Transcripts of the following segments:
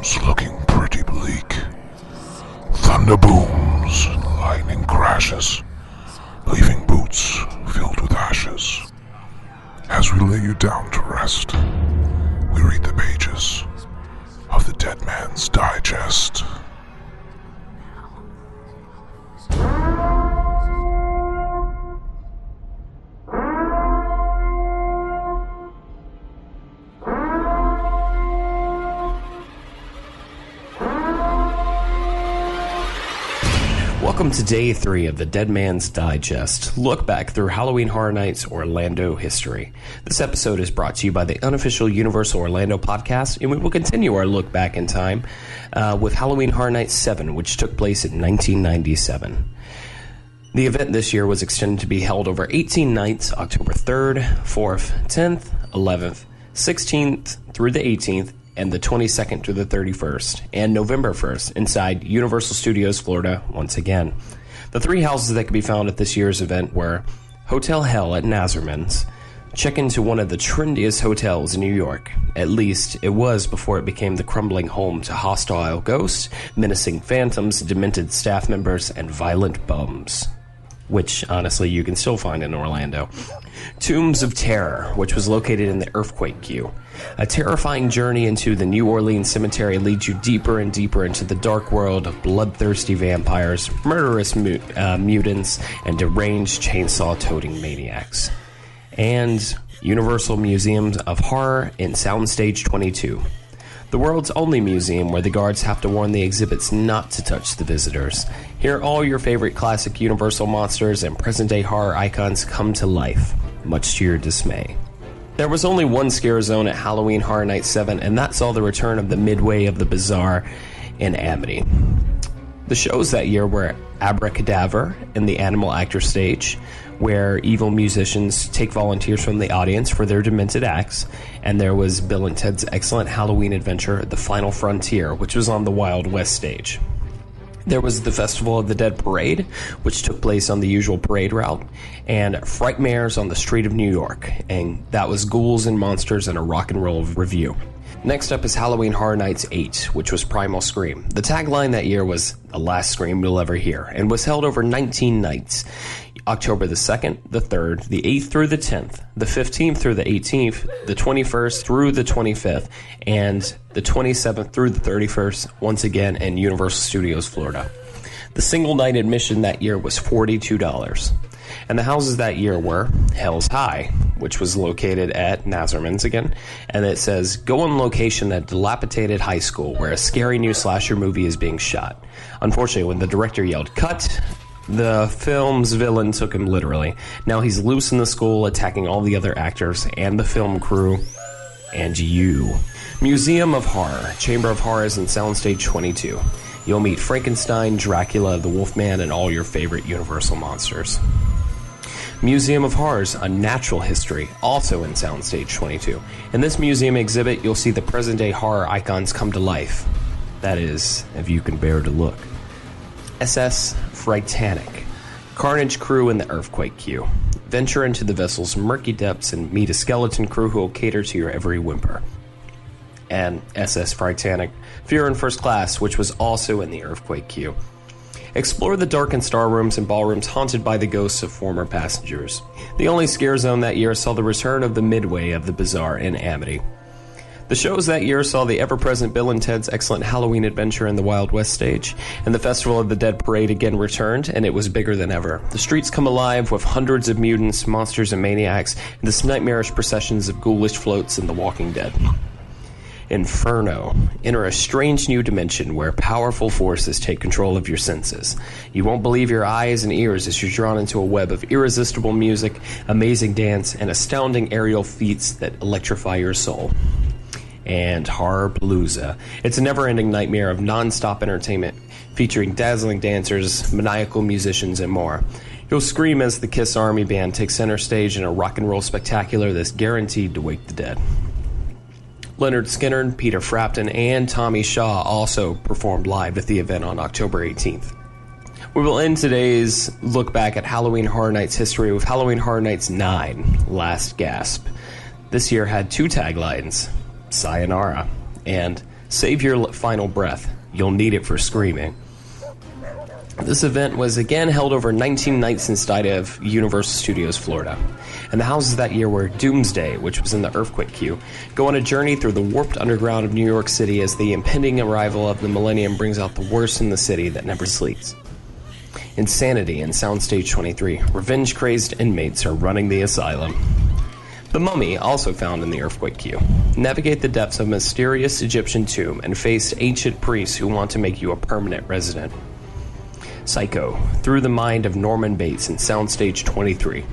It's looking pretty bleak. Thunder booms and lightning crashes, leaving boots filled with ashes. As we lay you down to rest, we read the pages of the Dead Man's Digest. Welcome to Day 3 of the Dead Man's Digest, look back through Halloween Horror Nights Orlando history. This episode is brought to you by the unofficial Universal Orlando podcast, and we will continue our look back in time with Halloween Horror Nights 7, which took place in 1997. The event this year was extended to be held over 18 nights, October 3rd, 4th, 10th, 11th, 16th through the 18th, and the 22nd through the 31st, and November 1st, inside Universal Studios, Florida, once again. The three houses that could be found at this year's event were Hotel Hell at Nazarman's, check into one of the trendiest hotels in New York. At least, it was before it became the crumbling home to hostile ghosts, menacing phantoms, demented staff members, and violent bums. Which, honestly, you can still find in Orlando. Tombs of Terror, which was located in the Earthquake Queue. A terrifying journey into the New Orleans cemetery leads you deeper and deeper into the dark world of bloodthirsty vampires, murderous mutants, and deranged chainsaw-toting maniacs. And Universal Museums of Horror in Soundstage 22. The world's only museum where the guards have to warn the exhibits not to touch the visitors. Here all your favorite classic Universal monsters and present-day horror icons come to life, much to your dismay. There was only one scare zone at Halloween Horror Night 7, and that saw the return of the Midway of the Bazaar in Amity. The shows that year were Abracadaver in the Animal Actor stage, where evil musicians take volunteers from the audience for their demented acts, and there was Bill and Ted's Excellent Halloween Adventure, The Final Frontier, which was on the Wild West stage. There was the Festival of the Dead Parade, which took place on the usual parade route, and Frightmares on the Street of New York, and that was Ghouls and Monsters and a Rock and Roll Review. Next up is Halloween Horror Nights 8, which was Primal Scream. The tagline that year was, "The Last Scream You'll Ever Hear," and was held over 19 nights. October the 2nd, the 3rd, the 8th through the 10th, the 15th through the 18th, the 21st through the 25th, and the 27th through the 31st, once again in Universal Studios, Florida. The single night admission that year was $42. And the houses that year were Hell's High, which was located at Nazarman's again, and it says, go on location at a dilapidated high school where a scary new slasher movie is being shot. Unfortunately, when the director yelled, cut, the film's villain took him literally. Now he's loose in the school, attacking all the other actors and the film crew, and you. Museum of Horror, Chamber of Horrors in Soundstage 22. You'll meet Frankenstein, Dracula, the Wolfman, and all your favorite Universal monsters. Museum of Horrors, A Natural History, also in Soundstage 22. In this museum exhibit, you'll see the present-day horror icons come to life. That is, if you can bear to look. SS Frightanic, Carnage Crew in the Earthquake Queue. Venture into the vessel's murky depths and meet a skeleton crew who will cater to your every whimper. And SS Frightanic, Fear in First Class, which was also in the Earthquake Queue. Explore the darkened star rooms and ballrooms haunted by the ghosts of former passengers. The only scare zone that year saw the return of the Midway of the Bazaar in Amity. The shows that year saw the ever-present Bill and Ted's Excellent Halloween Adventure in the Wild West stage, and the Festival of the Dead Parade again returned, and it was bigger than ever. The streets come alive with hundreds of mutants, monsters, and maniacs, and this nightmarish processions of ghoulish floats and the Walking Dead. Inferno. Enter a strange new dimension where powerful forces take control of your senses. You won't believe your eyes and ears as you're drawn into a web of irresistible music, amazing dance, and astounding aerial feats that electrify your soul. And Horrorpalooza. It's a never-ending nightmare of non-stop entertainment featuring dazzling dancers, maniacal musicians, and more. You'll scream as the Kiss Army Band takes center stage in a rock and roll spectacular that's guaranteed to wake the dead. Leonard Skinner, Peter Frampton, and Tommy Shaw also performed live at the event on October 18th. We will end today's look back at Halloween Horror Nights history with Halloween Horror Nights 9, Last Gasp. This year had two taglines, Sayonara and Save your final breath. You'll need it for screaming. This event was again held over 19 nights inside of Universal Studios, Florida. And the houses that year were Doomsday, which was in the earthquake queue, go on a journey through the warped underground of New York City as the impending arrival of the millennium brings out the worst in the city that never sleeps. Insanity in Soundstage 23. Revenge-crazed inmates are running the asylum. The Mummy, also found in the earthquake queue. Navigate the depths of a mysterious Egyptian tomb and face ancient priests who want to make you a permanent resident. Psycho, through the mind of Norman Bates in Soundstage 23.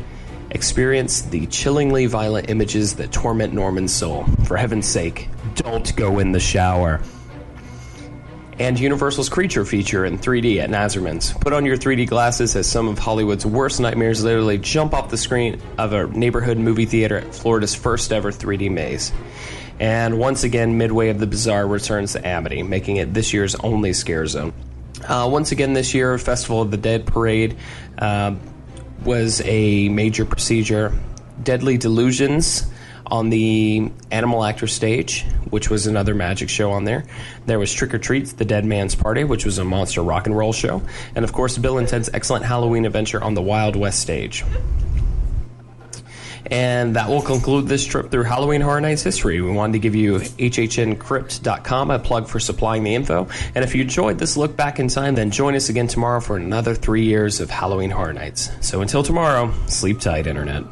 Experience the chillingly violent images that torment Norman's soul. For heaven's sake, don't go in the shower. And Universal's Creature feature in 3D at Nazarman's. Put on your 3D glasses as some of Hollywood's worst nightmares literally jump off the screen of a neighborhood movie theater at Florida's first ever 3D maze. And once again, Midway of the Bizarre returns to Amity, making it this year's only scare zone. Once again this year, Festival of the Dead Parade was a major procedure. Deadly Delusions on the Animal Actor stage, which was another magic show on there. There was Trick or Treats, the Dead Man's Party, which was a monster rock and roll show. And of course, Bill and Ted's Excellent Halloween Adventure on the Wild West stage. And that will conclude this trip through Halloween Horror Nights history. We wanted to give you HHNcrypt.com a plug for supplying the info. And if you enjoyed this look back in time, then join us again tomorrow for another 3 years of Halloween Horror Nights. So until tomorrow, sleep tight, Internet.